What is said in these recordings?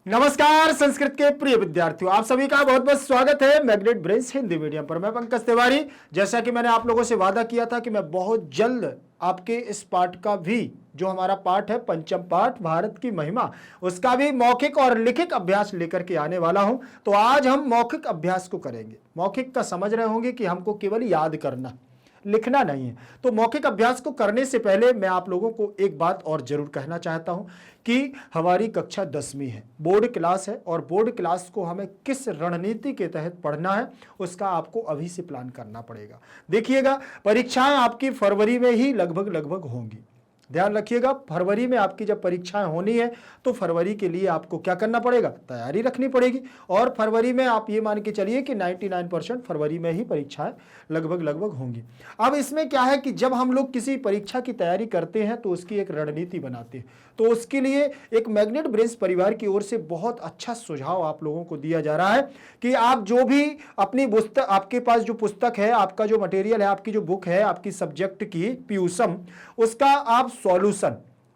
नमस्कार संस्कृत के प्रिय विद्यार्थियों, आप सभी का बहुत बहुत स्वागत है मैग्नेट ब्रेन्स हिंदी मीडियम पर। मैं पंकज तिवारी। जैसा कि मैंने आप लोगों से वादा किया था कि मैं बहुत जल्द आपके इस पाठ का भी, जो हमारा पाठ है पंचम पाठ भारत की महिमा, उसका भी मौखिक और लिखित अभ्यास लेकर के आने वाला हूं। तो आज हम मौखिक अभ्यास को करेंगे। मौखिक का समझ रहे होंगे कि हमको केवल याद करना, लिखना नहीं है। तो मौखिक अभ्यास को करने से पहले मैं आप लोगों को एक बात और जरूर कहना चाहता हूं कि हमारी कक्षा 10वीं है, बोर्ड क्लास है, और बोर्ड क्लास को हमें किस रणनीति के तहत पढ़ना है उसका आपको अभी से प्लान करना पड़ेगा। देखिएगा, परीक्षाएं आपकी फरवरी में ही लगभग होंगी। ध्यान रखिएगा, फरवरी में आपकी जब परीक्षाएं होनी है तो फरवरी के लिए आपको क्या करना पड़ेगा, तैयारी रखनी पड़ेगी। और फरवरी में आप ये मान के चलिए कि 99% फरवरी में ही परीक्षाएं लगभग होंगी। अब इसमें क्या है कि जब हम लोग किसी परीक्षा की तैयारी करते हैं तो उसकी एक रणनीति बनाते हैं। तो उसके लिए एक मैग्नेट ब्रेन्स परिवार की ओर से बहुत अच्छा सुझाव आप लोगों को दिया जा रहा है कि आप जो भी अपनी पुस्तक, आपके पास जो पुस्तक है, आपका जो मटेरियल है, आपकी जो बुक है, आपकी सब्जेक्ट की पीयूषम, उसका आप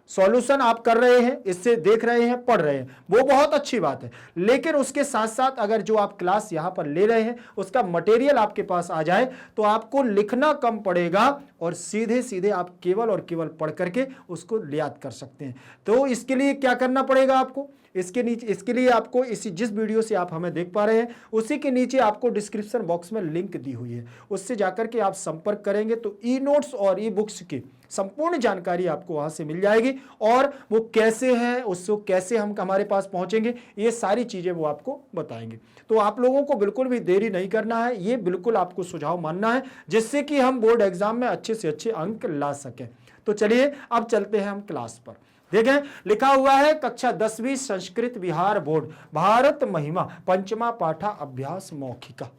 सॉल्यूशन आप कर रहे हैं, इससे देख रहे हैं, पढ़ रहे हैं, वो बहुत अच्छी बात है। लेकिन उसके साथ साथ अगर जो आप क्लास यहां पर ले रहे हैं उसका मटेरियल आपके पास आ जाए तो आपको लिखना कम पड़ेगा और सीधे सीधे आप केवल और केवल पढ़ करके उसको याद कर सकते हैं। तो इसके लिए क्या करना पड़ेगा आपको, इसके लिए आपको इसी जिस वीडियो से आप हमें देख पा रहे हैं उसी के नीचे आपको डिस्क्रिप्शन बॉक्स में लिंक दी हुई है, उससे जाकर के आप संपर्क करेंगे तो ई नोट्स और ई बुक्स की संपूर्ण जानकारी आपको वहां से मिल जाएगी। और वो कैसे है, उसको कैसे हम हमारे पास पहुंचेंगे, ये सारी चीजें वो आपको बताएंगे। तो आप लोगों को बिल्कुल भी देरी नहीं करना है, ये बिल्कुल आपको सुझाव मानना है जिससे कि हम बोर्ड एग्जाम में अच्छे से अच्छे अंक ला सकें। तो चलिए अब चलते हैं हम क्लास पर। देखें, लिखा हुआ है कक्षा 10वीं संस्कृत बिहार बोर्ड भारत महिमा पंचमा पाठा अभ्यास मौखिका।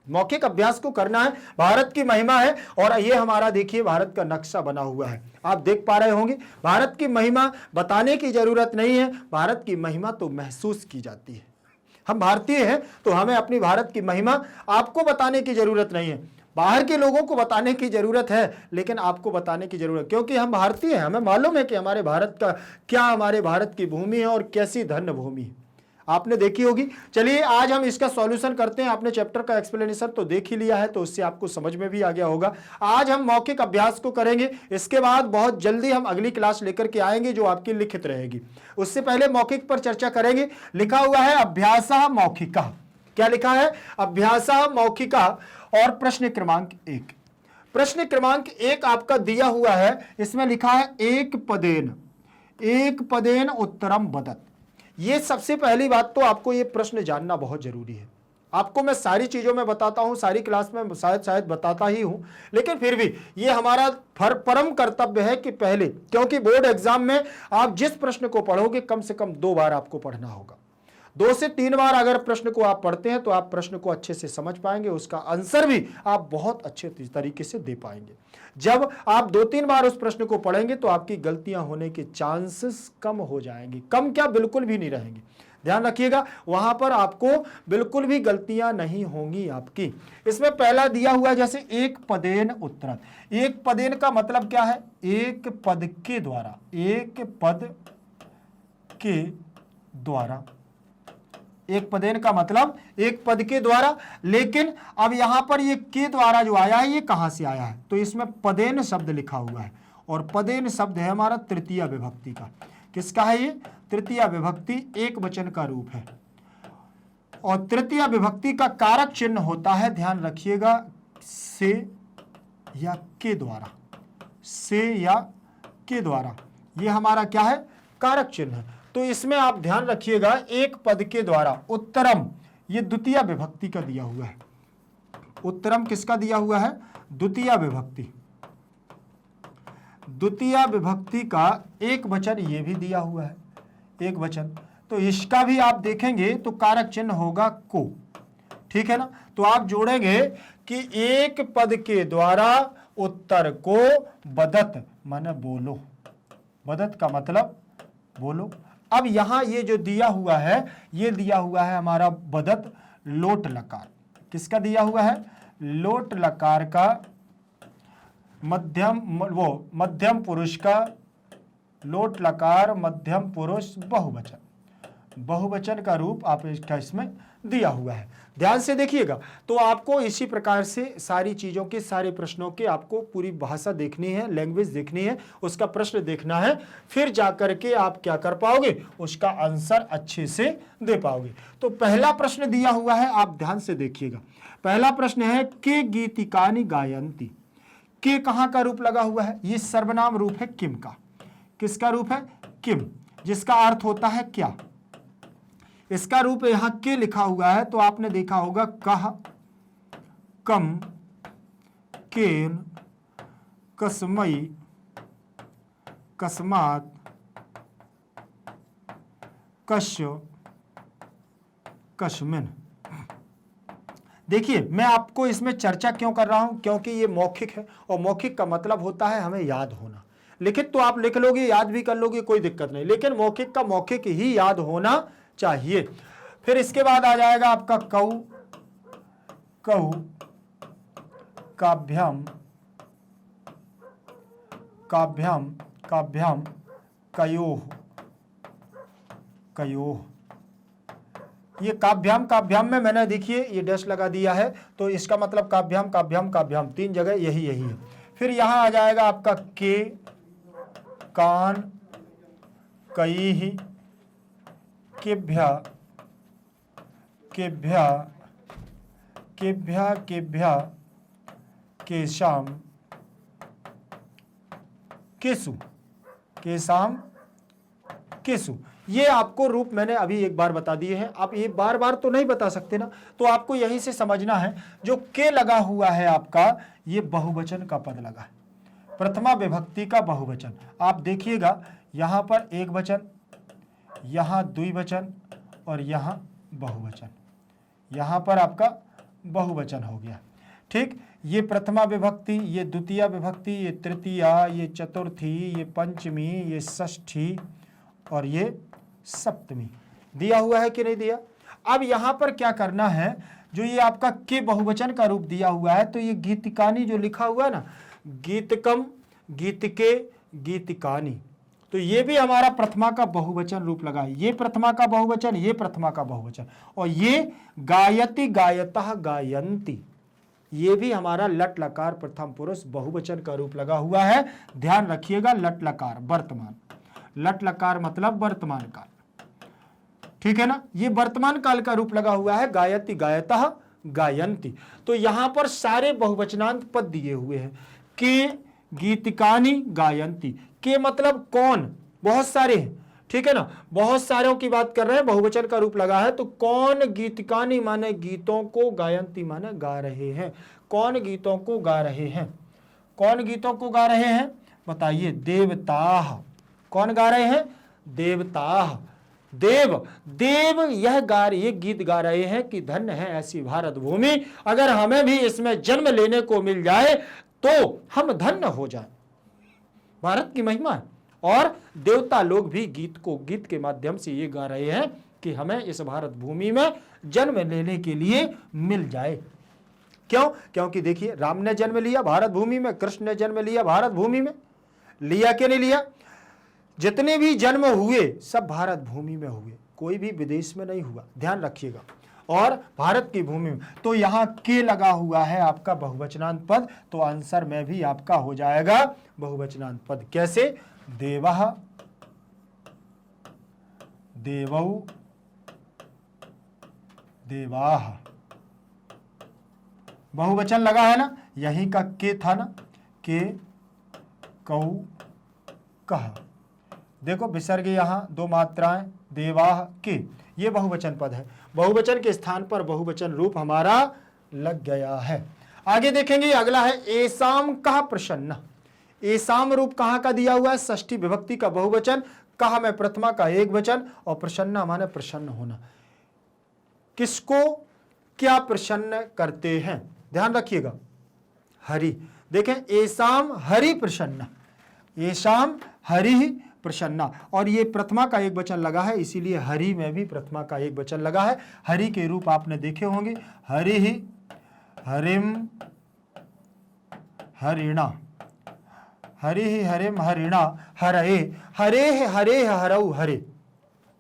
मौखिक अभ्यास को करना है, भारत की महिमा है। और ये हमारा देखिए भारत का नक्शा बना हुआ है, आप देख पा रहे होंगे। भारत की महिमा बताने की जरूरत नहीं है, भारत की महिमा तो महसूस की जाती है। हम भारतीय हैं तो हमें अपनी भारत की महिमा आपको बताने की जरूरत नहीं है, बाहर के लोगों को बताने की जरूरत है, लेकिन आपको बताने की जरूरत, क्योंकि हम भारतीय हैं, हमें मालूम है कि हमारे भारत का क्या, हमारे भारत की भूमि है और कैसी धन्य भूमि है, आपने देखी होगी। चलिए आज हम इसका सॉल्यूशन करते हैं। आपने चैप्टर का एक्सप्लेनेशन तो देख ही लिया है, तो उससे आपको समझ में भी आ गया होगा। आज हम मौखिक अभ्यास को करेंगे, इसके बाद बहुत जल्दी हम अगली क्लास लेकर के आएंगे जो आपकी लिखित रहेगी। उससे पहले मौखिक पर चर्चा करेंगे। लिखा हुआ है अभ्यासा मौखिका। क्या लिखा है, अभ्यासा मौखिका। और प्रश्न क्रमांक 1, प्रश्न क्रमांक 1 आपका दिया हुआ है, इसमें लिखा है एक पदेन उत्तरम वदत। ये सबसे पहली बात तो आपको ये प्रश्न जानना बहुत जरूरी है। आपको मैं सारी चीजों में बताता हूं, सारी क्लास में शायद बताता ही हूं, लेकिन फिर भी ये हमारा परम कर्तव्य है कि पहले, क्योंकि बोर्ड एग्जाम में आप जिस प्रश्न को पढ़ोगे कम से कम 2 बार आपको पढ़ना होगा। 2 से 3 बार अगर प्रश्न को आप पढ़ते हैं तो आप प्रश्न को अच्छे से समझ पाएंगे, उसका आंसर भी आप बहुत अच्छे तरीके से दे पाएंगे। जब आप 2-3 बार उस प्रश्न को पढ़ेंगे तो आपकी गलतियां होने के चांसेस कम हो जाएंगे, कम क्या बिल्कुल भी नहीं रहेंगी। ध्यान रखिएगा, वहां पर आपको बिल्कुल भी गलतियां नहीं होंगी आपकी। इसमें पहला दिया हुआ है जैसे एक पदेन उत्तरत। एक पदेन का मतलब क्या है, एक पद के द्वारा, एक पद के द्वारा। एक पदेन का मतलब एक पद के द्वारा, लेकिन अब यहां पर ये के द्वारा जो आया है ये कहां से आया है, तो इसमें पदेन शब्द लिखा हुआ है। और पदेन शब्द है हमारा तृतीय विभक्ति का। किसका है ये, तृतीय विभक्ति, एक वचन का रूप है। और तृतीय विभक्ति का कारक चिन्ह होता है, ध्यान रखिएगा, से या के द्वारा, से या के द्वारा, ये हमारा क्या है, कारक चिन्ह है। तो इसमें आप ध्यान रखिएगा, एक पद के द्वारा, उत्तरम, ये द्वितीय विभक्ति का दिया हुआ है। उत्तरम किसका दिया हुआ है, द्वितीय विभक्ति, द्वितीय विभक्ति का एक वचन ये भी दिया हुआ है, एक वचन। तो इसका भी आप देखेंगे तो कारक चिन्ह होगा को, ठीक है ना। तो आप जोड़ेंगे कि एक पद के द्वारा उत्तर को वदत, माने बोलो, वदत का मतलब बोलो। अब यहां ये जो दिया हुआ है, ये दिया हुआ है हमारा वदत लोट लकार। किसका दिया हुआ है, लोट लकार का मध्यम पुरुष का, लोट लकार मध्यम पुरुष बहुवचन, बहुवचन का रूप आप इसका इसमें दिया हुआ है। ध्यान से देखिएगा। तो आपको इसी प्रकार से सारी चीजों के, सारे प्रश्नों के आपको पूरी भाषा देखनी है, लैंग्वेज देखनी है, उसका प्रश्न देखना है, फिर जाकर के आप क्या कर पाओगे, उसका आंसर अच्छे से दे पाओगे। तो पहला प्रश्न दिया हुआ है, आप ध्यान से देखिएगा। पहला प्रश्न है के गीतिकानि गायन्ति। के कहां का रूप लगा हुआ है, ये सर्वनाम रूप है किम का। किसका रूप है, किम, जिसका अर्थ होता है क्या। इसका रूप यहां के लिखा हुआ है, तो आपने देखा होगा कह, कम, केन, कस्मई, कस्मात, कश्य, कश्मिन। देखिए मैं आपको इसमें चर्चा क्यों कर रहा हूं, क्योंकि ये मौखिक है और मौखिक का मतलब होता है हमें याद होना। लिखित तो आप लिख लोगे, याद भी कर लोगे, कोई दिक्कत नहीं, लेकिन मौखिक का मौखिक ही याद होना चाहिए। फिर इसके बाद आ जाएगा आपका कौ, कौ, काभ्याम, काभ्याम, काभ्याम, कयोह, कयोह। ये काभ्याम, काभ्याम में मैंने देखिए ये डैश लगा दिया है, तो इसका मतलब काभ्याम, काभ्याम, काभ्याम, तीन जगह यही है। फिर यहां आ जाएगा आपका के, कान, कई, केभ्या, केभ्या, केभ्या, केभ्या, केशाम, केसु, केशाम, केसु। ये आपको रूप मैंने अभी एक बार बता दिए हैं, आप ये बार बार तो नहीं बता सकते ना, तो आपको यहीं से समझना है। जो के लगा हुआ है आपका, ये बहुवचन का पद लगा है, प्रथमा विभक्ति का बहुवचन। आप देखिएगा यहां पर एक वचन, यहां द्विवचन और यहां बहुवचन, यहां पर आपका बहुवचन हो गया। ठीक, ये प्रथमा विभक्ति, ये द्वितीय विभक्ति, ये तृतीया, ये चतुर्थी, ये पंचमी, ये षष्ठी और ये सप्तमी दिया हुआ है कि नहीं दिया। अब यहां पर क्या करना है, जो ये आपका के बहुवचन का रूप दिया हुआ है, तो ये गीतिकानी जो लिखा हुआ है ना, गीतकम, गीतके, गीतिकानी, तो ये भी हमारा प्रथमा का बहुवचन रूप लगा है। ये प्रथमा का बहुवचन, ये प्रथमा का बहुवचन, और ये गायति, गायतः, गायन्ति, ये भी हमारा लट लकार प्रथम पुरुष बहुवचन का रूप लगा हुआ है। ध्यान रखिएगा, लट लकार वर्तमान, लट लकार मतलब वर्तमान काल, ठीक है ना, ये वर्तमान काल का रूप लगा हुआ है। गायति, गायतः, गायन्ति। तो यहां पर सारे बहुवचनांत पद दिए हुए हैं। के गीतिकानि गायन्ति, के मतलब कौन, बहुत सारे हैं, ठीक है ना, बहुत सारों की बात कर रहे हैं, बहुवचन का रूप लगा है। तो कौन गीतिकानि माने गीतों को, गायन्ति माने गा रहे हैं। कौन गीतों को गा रहे हैं, कौन गीतों को गा रहे हैं बताइए, देवता। कौन गा रहे हैं, देवता, देव, देव यह ये गीत गा रहे हैं कि धन्य है ऐसी भारत भूमि, अगर हमें भी इसमें जन्म लेने को मिल जाए तो हम धन्य हो जाएं। भारत की महिमा है। और देवता लोग भी गीत को, गीत के माध्यम से ये गा रहे हैं कि हमें इस भारत भूमि में जन्म लेने के लिए मिल जाए। क्यों, क्योंकि देखिए राम ने जन्म लिया भारत भूमि में, कृष्ण ने जन्म लिया भारत भूमि में, लिया कि नहीं लिया। जितने भी जन्म हुए सब भारत भूमि में हुए, कोई भी विदेश में नहीं हुआ, ध्यान रखिएगा, और भारत की भूमि में। तो यहां के लगा हुआ है आपका बहुवचनांत पद, तो आंसर में भी आपका हो जाएगा बहुवचनांत पद। कैसे, देवः, देवौ, देवाः, बहुवचन लगा है ना, यहीं का के था ना, के, कौ, कह। देखो विसर्ग यहां दो मात्राएं, देवाः, के, ये बहुवचन पद है। बहुवचन के स्थान पर बहुवचन रूप हमारा लग गया है। आगे देखेंगे, अगला है एसाम कह प्रसन्न। एसाम रूप कहां का दिया हुआ है, षष्ठी विभक्ति का बहुवचन, कहा में प्रथमा का एक वचन, और प्रसन्न माने प्रसन्न होना। किसको क्या प्रसन्न करते हैं, ध्यान रखिएगा, हरि। देखें, एसाम हरि प्रसन्न, एसाम हरि प्रसन्ना, और ये प्रथमा का एक वचन लगा है, इसीलिए हरि में भी प्रथमा का एक वचन लगा है। हरि के रूप आपने देखे होंगे, हरि ही, हरिम, हरिणा, हरि ही, हरिम, हरिणा, हरे, हरे हरे हरऊ हरे,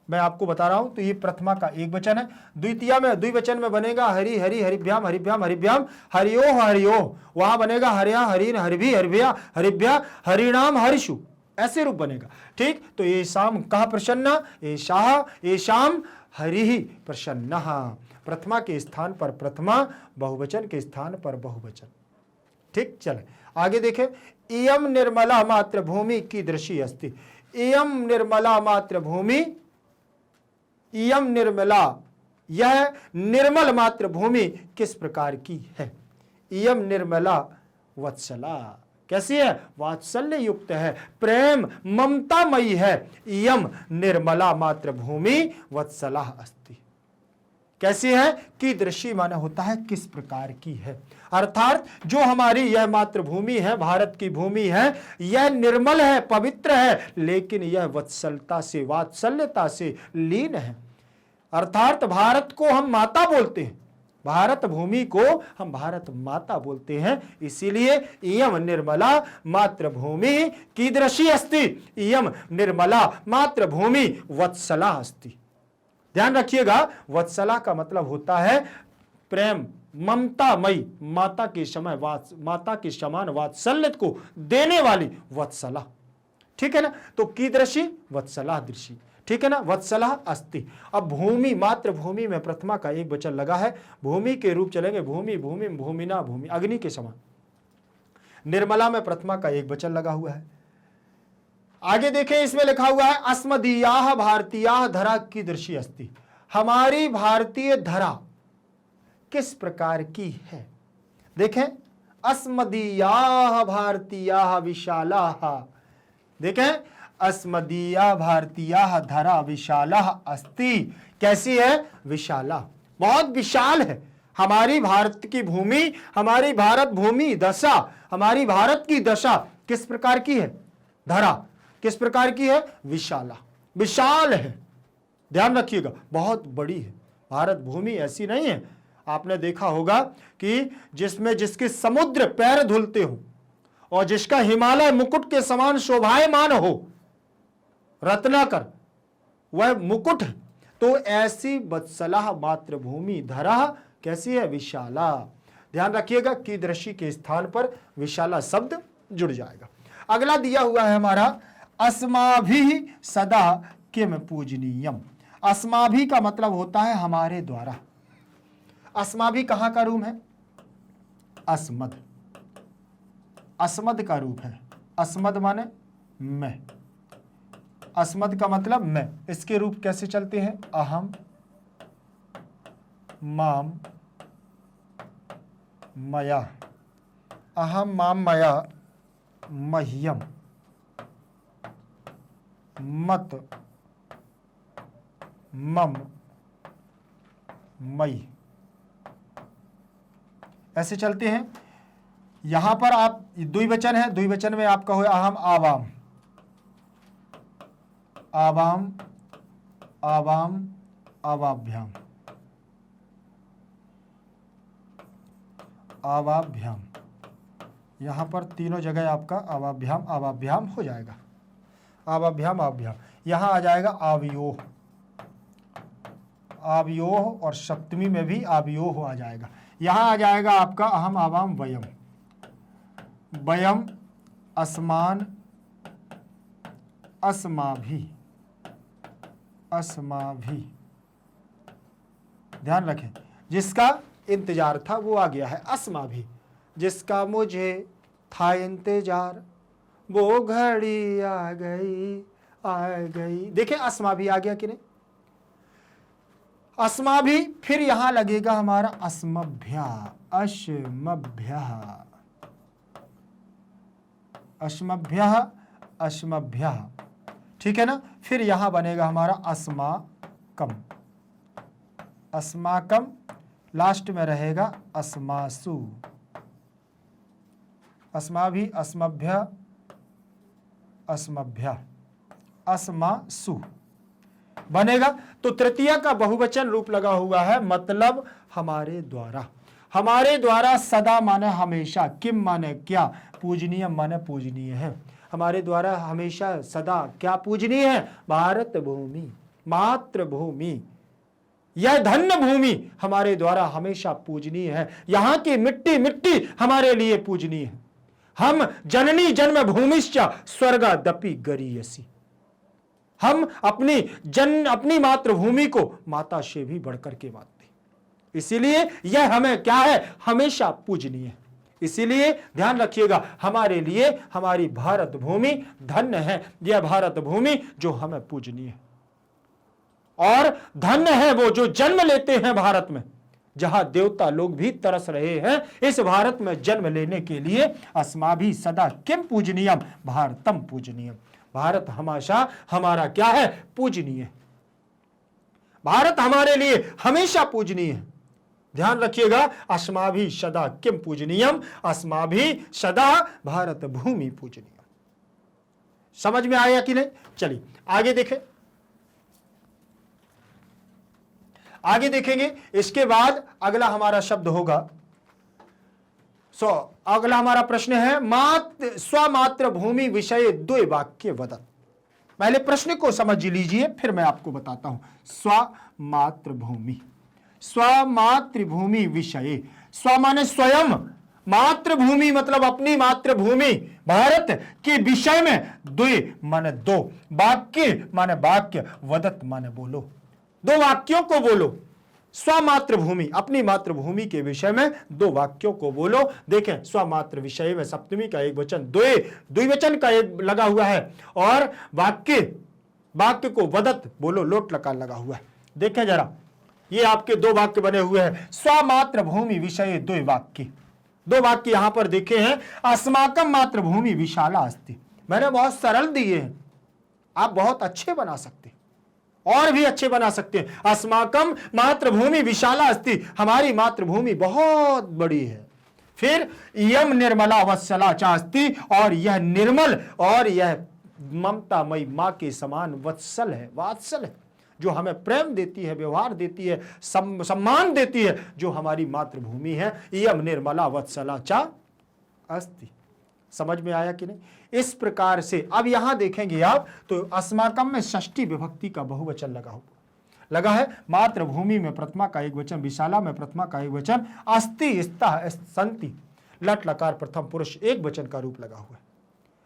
मैं आपको बता रहा हूं। तो ये प्रथमा का एक वचन है। द्वितीया में, द्विवचन में बनेगा हरि हरि हरिभ्याम हरिभ्याम हरिभ्याम हरिओ हरिओ, वहां बनेगा हरिया हरिन हरिभि हरिभ्या हरिभ्या हरिणाम हरिषु, ऐसे रूप बनेगा। ठीक, तो ये शाम कहा प्रसन्न, ये शाह ये शाम हरि प्रसन्न। प्रथमा के स्थान पर प्रथमा, बहुवचन के स्थान पर बहुवचन। ठीक, चले आगे देखें। इयम निर्मला मात्र भूमि कीदृशी अस्ति। इयम निर्मला मात्र भूमि, इयम निर्मला, यह निर्मल मात्र भूमि किस प्रकार की है। इयम निर्मला वत्सला, कैसी है, वात्सल्य युक्त है, प्रेम ममतामयी है। इयम निर्मला मात्र भूमि वत्सला अस्ति, कैसी है, कीदृशी माने होता है किस प्रकार की है। अर्थात जो हमारी यह मातृभूमि है, भारत की भूमि है, यह निर्मल है, पवित्र है, लेकिन यह वत्सलता से, वात्सल्यता से लीन है। अर्थात भारत को हम माता बोलते हैं, भारत भूमि को हम भारत माता बोलते हैं। इसीलिए इयम निर्मला मातृभूमि कीदृशी अस्ति, इयम निर्मला मातृभूमि वत्सला अस्ति। ध्यान रखिएगा, वत्सला का मतलब होता है प्रेम, ममतामयी, माता के समय माता के समान वात्सल्य को देने वाली वत्सला। ठीक है ना, तो कीदृशी, वत्सला दृशी। ठीक है ना, वत्सला अस्ति। अब भूमि, मातृभूमि में प्रथमा का एक वचन लगा है, भूमि के रूप चलेंगे भूमि भूमि भूमिना भूमि, अग्नि के समान। निर्मला में प्रथमा का एक वचन लगा हुआ है। आगे देखें, इसमें लिखा हुआ है अस्मदीयाः भारतीयाः धरा कीदृशी अस्ति। हमारी भारतीय धरा किस प्रकार की है। देखें, अस्मदीयाः भारतीयाः विशालाः, देखें, अस्मदीया भारतीयाः धरा विशालाः अस्ति, कैसी है, विशाला, बहुत विशाल है। हमारी भारत की भूमि, हमारी भारत भूमि दशा, हमारी भारत की दशा किस प्रकार की है, धरा किस प्रकार की है, विशाला, विशाल है। ध्यान रखिएगा, बहुत बड़ी है। भारत भूमि ऐसी नहीं है, आपने देखा होगा कि जिसमें जिसके समुद्र पैर धुलते हो और जिसका हिमालय मुकुट के समान शोभायमान हो, रत्नाकर वह मुकुट है। तो ऐसी वत्सला मातृभूमि धरा कैसी है, विशाला। ध्यान रखिएगा, कीदृशी के स्थान पर विशाला शब्द जुड़ जाएगा। अगला दिया हुआ है हमारा अस्माभिः सदा किम पूजनीयम। अस्माभि का मतलब होता है हमारे द्वारा। अस्माभि कहां का रूप है, अस्मद, अस्मद का रूप है। अस्मद माने मैं, अस्मद का मतलब मैं। इसके रूप कैसे चलते हैं, अहम माम मया, अहम माम मया मह्यम मत मम मई, ऐसे चलते हैं। यहां पर आप द्विवचन है, द्विवचन में आपका हो अहम आवाम, आवाम आवाम आवाभ्याम, आवाभ्याम, यहां पर तीनों जगह आपका आवाभ्याम आवाभ्याम हो जाएगा। आवाभ्याम आवाभ्याम, यहां आ जाएगा आवयोह, आवयोह, और सप्तमी में भी आवयोह आ जाएगा। यहां आ जाएगा आपका अहम आवाम वयम, वयम अस्मान अस्माभि, अस्माभि। ध्यान रखें, जिसका इंतजार था वो आ गया है अस्माभि, जिसका मुझे था इंतजार वो घड़ी आ गई आ गई। देखिए अस्माभि आ गया कि नहीं, अस्माभि। फिर यहां लगेगा हमारा अस्मभ्या, अश्मभ्या, अश्मभ्या अश्मभ्या, ठीक है ना। फिर यहां बनेगा हमारा अस्माकम, अस्माकम, लास्ट में रहेगा अस्मासु, अस्माभि अस्मभ्या अस्मभ्या अस्मासु बनेगा। तो तृतीया का बहुवचन रूप लगा हुआ है, मतलब हमारे द्वारा। हमारे द्वारा सदा माने हमेशा, किम माने क्या, पूजनीय माने पूजनीय है। हमारे द्वारा हमेशा सदा क्या पूजनीय है, भारत भूमि। मातृभूमि, यह धन्य भूमि हमारे द्वारा हमेशा पूजनीय है। यहां की मिट्टी मिट्टी हमारे लिए पूजनीय है। हम जननी जन्म भूमिश्च स्वर्गादपि गरीयसी, हम अपनी मातृभूमि को माता से भी बढ़कर के मानते, इसीलिए यह हमें क्या है, हमेशा पूजनीय है। इसीलिए ध्यान रखिएगा, हमारे लिए हमारी भारत भूमि धन्य है। यह भारत भूमि जो हमें पूजनीय है, और धन्य है वो जो जन्म लेते हैं भारत में, जहां देवता लोग भी तरस रहे हैं इस भारत में जन्म लेने के लिए। अस्माभि सदा किम पूजनीयम भारतम पूजनीयम, भारत हमेशा हमारा क्या है, पूजनीय। भारत हमारे लिए हमेशा पूजनीय है। ध्यान रखिएगा, अस्माभि सदा किम पूजनीयम, अस्माभि सदा भारत भूमि पूजनीयम। समझ में आया कि नहीं? चलिए आगे देखें, आगे देखेंगे। इसके बाद अगला हमारा शब्द होगा, अगला हमारा प्रश्न है स्वमात्र भूमि विषय द्वे वाक्य वदत। पहले प्रश्न को समझ लीजिए, फिर मैं आपको बताता हूं। स्वमात्र भूमि, स्वमातृभूमि विषय, स्व माने स्वयं, मातृभूमि मतलब अपनी मातृभूमि भारत के विषय में, द्वे माने दो, वाक्य माने वाक्य, वदत माने बोलो, दो वाक्यों को बोलो। स्वमातृभूमि, अपनी मातृभूमि के विषय में दो वाक्यों को बोलो। देखें, स्वमातृ विषय में सप्तमी का एक वचन, द्विवचन का एक लगा हुआ है, और वाक्य को वदत बोलो, लोट लकार लगा हुआ है। देखें जरा, ये आपके दो वाक्य बने हुए हैं। स्वमातृभूमि विषय द्वे वाक्य, दो वाक्य यहां पर देखे हैं। अस्माकम मातृभूमि विशाला अस्ति, मैंने बहुत सरल दिए हैं, आप बहुत अच्छे बना सकते, और भी अच्छे बना सकते हैं। अस्माकम मातृभूमि विशाला अस्ति, हमारी मातृभूमि बहुत बड़ी है। फिर यम निर्मला वत्सला चास्ति, और यह निर्मल और यह ममतामयी मां के समान वत्सल है, वात्सल है, जो हमें प्रेम देती है, व्यवहार देती है, सम्मान देती है, जो हमारी मातृभूमि है। यम निर्मला वत्सला चा अस्ति। समझ में आया कि नहीं? इस प्रकार से अब यहां देखेंगे आप तो अस्माकम में षष्ठी विभक्ति का बहुवचन लगा है। मातृभूमि में प्रथमा का एक वचन, विशाला में प्रथमा का एक वचन, अस्ति स्तः संति लट लकार प्रथम पुरुष एक वचन का रूप लगा हुआ है।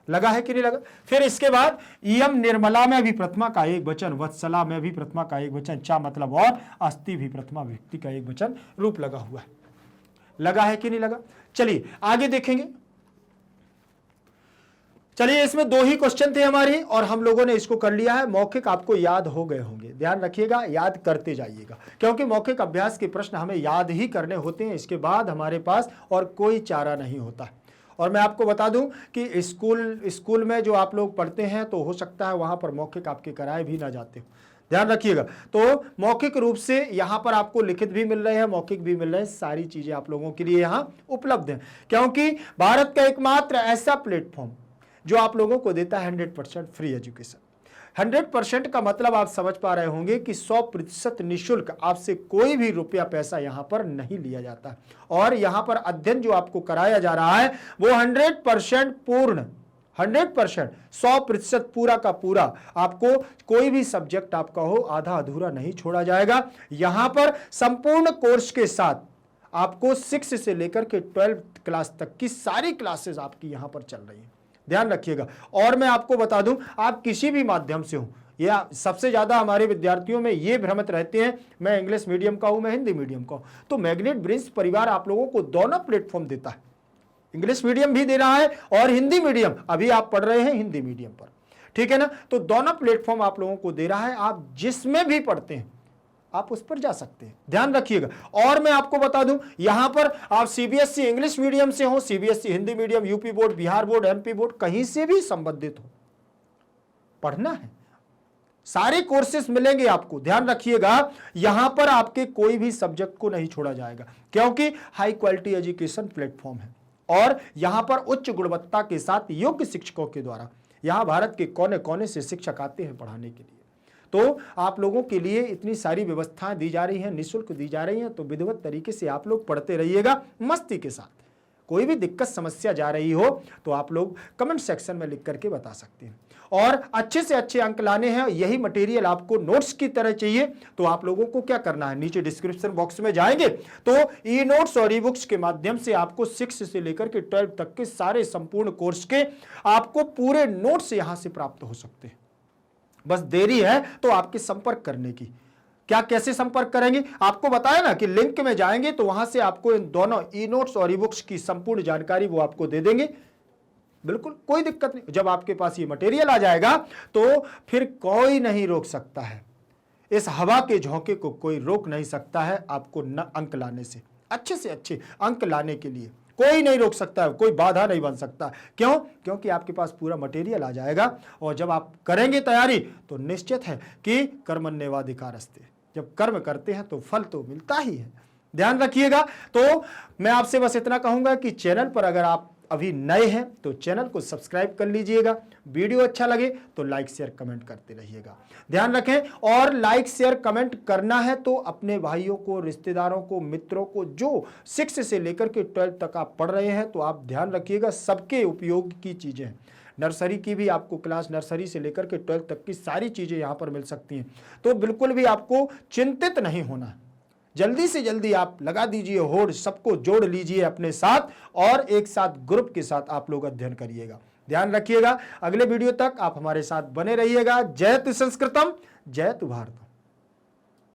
लगा है कि नहीं लगा? फिर इसके बाद यम निर्मला में भी प्रथमा का एक वचन, वत्सला में भी प्रथमा का एक वचन, चा मतलब और, अस्ति भी प्रथमा व्यक्ति का एक वचन रूप लगा हुआ है। लगा है कि नहीं लगा? चलिए आगे देखेंगे। चलिए, इसमें दो ही क्वेश्चन थे हमारी, और हम लोगों ने इसको कर लिया है। मौखिक आपको याद हो गए होंगे, ध्यान रखिएगा, याद करते जाइएगा, क्योंकि मौखिक अभ्यास के प्रश्न हमें याद ही करने होते हैं। इसके बाद हमारे पास और कोई चारा नहीं होता है। और मैं आपको बता दूं कि स्कूल में जो आप लोग पढ़ते हैं, तो हो सकता है वहां पर मौखिक आपके कराए भी ना जाते हो, ध्यान रखिएगा। तो मौखिक रूप से यहां पर आपको लिखित भी मिल रहे हैं, मौखिक भी मिल रहे हैं, सारी चीजें आप लोगों के लिए यहां उपलब्ध हैं, क्योंकि भारत का एकमात्र ऐसा प्लेटफॉर्म जो आप लोगों को देता है 100% फ्री एजुकेशन। 100% का मतलब आप समझ पा रहे होंगे कि 100% निःशुल्क, आपसे कोई भी रुपया पैसा यहां पर नहीं लिया जाता। और यहां पर अध्ययन जो आपको कराया जा रहा है वो 100% पूर्ण, 100% 100% पूरा का पूरा। आपको कोई भी सब्जेक्ट आपका हो आधा अधूरा नहीं छोड़ा जाएगा। यहां पर संपूर्ण कोर्स के साथ आपको 6 से लेकर के 12th क्लास तक की सारी क्लासेस आपकी यहां पर चल रही है, ध्यान रखिएगा। और मैं आपको बता दूं, आप किसी भी माध्यम से हो, या सबसे ज्यादा हमारे विद्यार्थियों में ये भ्रमित रहते हैं, मैं इंग्लिश मीडियम का हूं, मैं हिंदी मीडियम का हूं, तो मैग्नेट ब्रेन्स परिवार आप लोगों को दोनों प्लेटफॉर्म देता है। इंग्लिश मीडियम भी दे रहा है और हिंदी मीडियम, अभी आप पढ़ रहे हैं हिंदी मीडियम पर, ठीक है ना? तो दोनों प्लेटफॉर्म आप लोगों को दे रहा है। आप जिसमें भी पढ़ते हैं आप उस पर जा सकते हैं, ध्यान रखिएगा। और मैं आपको बता दूं, यहां पर आप सीबीएसई इंग्लिश मीडियम से हो, CBSE Hindi medium, UP board, Bihar board, MP board, कहीं से भी संबंधित हो, पढ़ना है, सारे कोर्सेस मिलेंगे आपको। ध्यान रखिएगा, यहां पर आपके कोई भी सब्जेक्ट को नहीं छोड़ा जाएगा, क्योंकि हाई क्वालिटी एजुकेशन प्लेटफॉर्म है। और यहां पर उच्च गुणवत्ता के साथ योग्य शिक्षकों के द्वारा यहां भारत के कोने कोने से शिक्षक आते हैं पढ़ाने के लिए। तो आप लोगों के लिए इतनी सारी व्यवस्थाएं दी जा रही हैं, निःशुल्क दी जा रही हैं, तो विधिवत तरीके से आप लोग पढ़ते रहिएगा मस्ती के साथ। कोई भी दिक्कत समस्या जा रही हो तो आप लोग कमेंट सेक्शन में लिख करके बता सकते हैं। और अच्छे से अच्छे अंक लाने हैं, यही मटेरियल आपको नोट्स की तरह चाहिए, तो आप लोगों को क्या करना है, नीचे डिस्क्रिप्शन बॉक्स में जाएंगे तो ई नोट्स और ई बुक्स के माध्यम से आपको 6 से लेकर के 12 तक के सारे संपूर्ण कोर्स के आपको पूरे नोट्स यहां से प्राप्त हो सकते हैं। बस देरी है तो आपके संपर्क करने की। क्या कैसे संपर्क करेंगे, आपको बताया ना कि लिंक में जाएंगे तो वहां से आपको इन दोनों ई नोट्स और ई बुक्स की संपूर्ण जानकारी वो आपको दे देंगे। बिल्कुल कोई दिक्कत नहीं, जब आपके पास ये मटेरियल आ जाएगा तो फिर कोई नहीं रोक सकता है, इस हवा के झोंके को कोई रोक नहीं सकता है आपको न अंक लाने से, अच्छे अंक लाने के लिए कोई नहीं रोक सकता है, कोई बाधा नहीं बन सकता। क्यों? क्योंकि आपके पास पूरा मटेरियल आ जाएगा और जब आप करेंगे तैयारी तो निश्चित है कि कर्मण्येवाधिकारस्ते, जब कर्म करते हैं तो फल तो मिलता ही है। ध्यान रखिएगा। तो मैं आपसे बस इतना कहूंगा कि चैनल पर अगर आप अभी नए हैं तो चैनल को सब्सक्राइब कर लीजिएगा, वीडियो अच्छा लगे तो लाइक शेयर कमेंट करते रहिएगा। ध्यान रखें, और लाइक शेयर कमेंट करना है तो अपने भाइयों को, रिश्तेदारों को, मित्रों को, जो 6 से लेकर के 12 तक आप पढ़ रहे हैं, तो आप ध्यान रखिएगा सबके उपयोग की चीजें हैं। नर्सरी की भी आपको क्लास, नर्सरी से लेकर के 12 तक की सारी चीजें यहां पर मिल सकती हैं, तो बिल्कुल भी आपको चिंतित नहीं होना। जल्दी से जल्दी आप लगा दीजिए होड़, सबको जोड़ लीजिए अपने साथ और एक साथ ग्रुप के साथ आप लोग अध्ययन करिएगा। ध्यान रखिएगा, अगले वीडियो तक आप हमारे साथ बने रहिएगा। जयतु संस्कृतम, जयतु भारतम।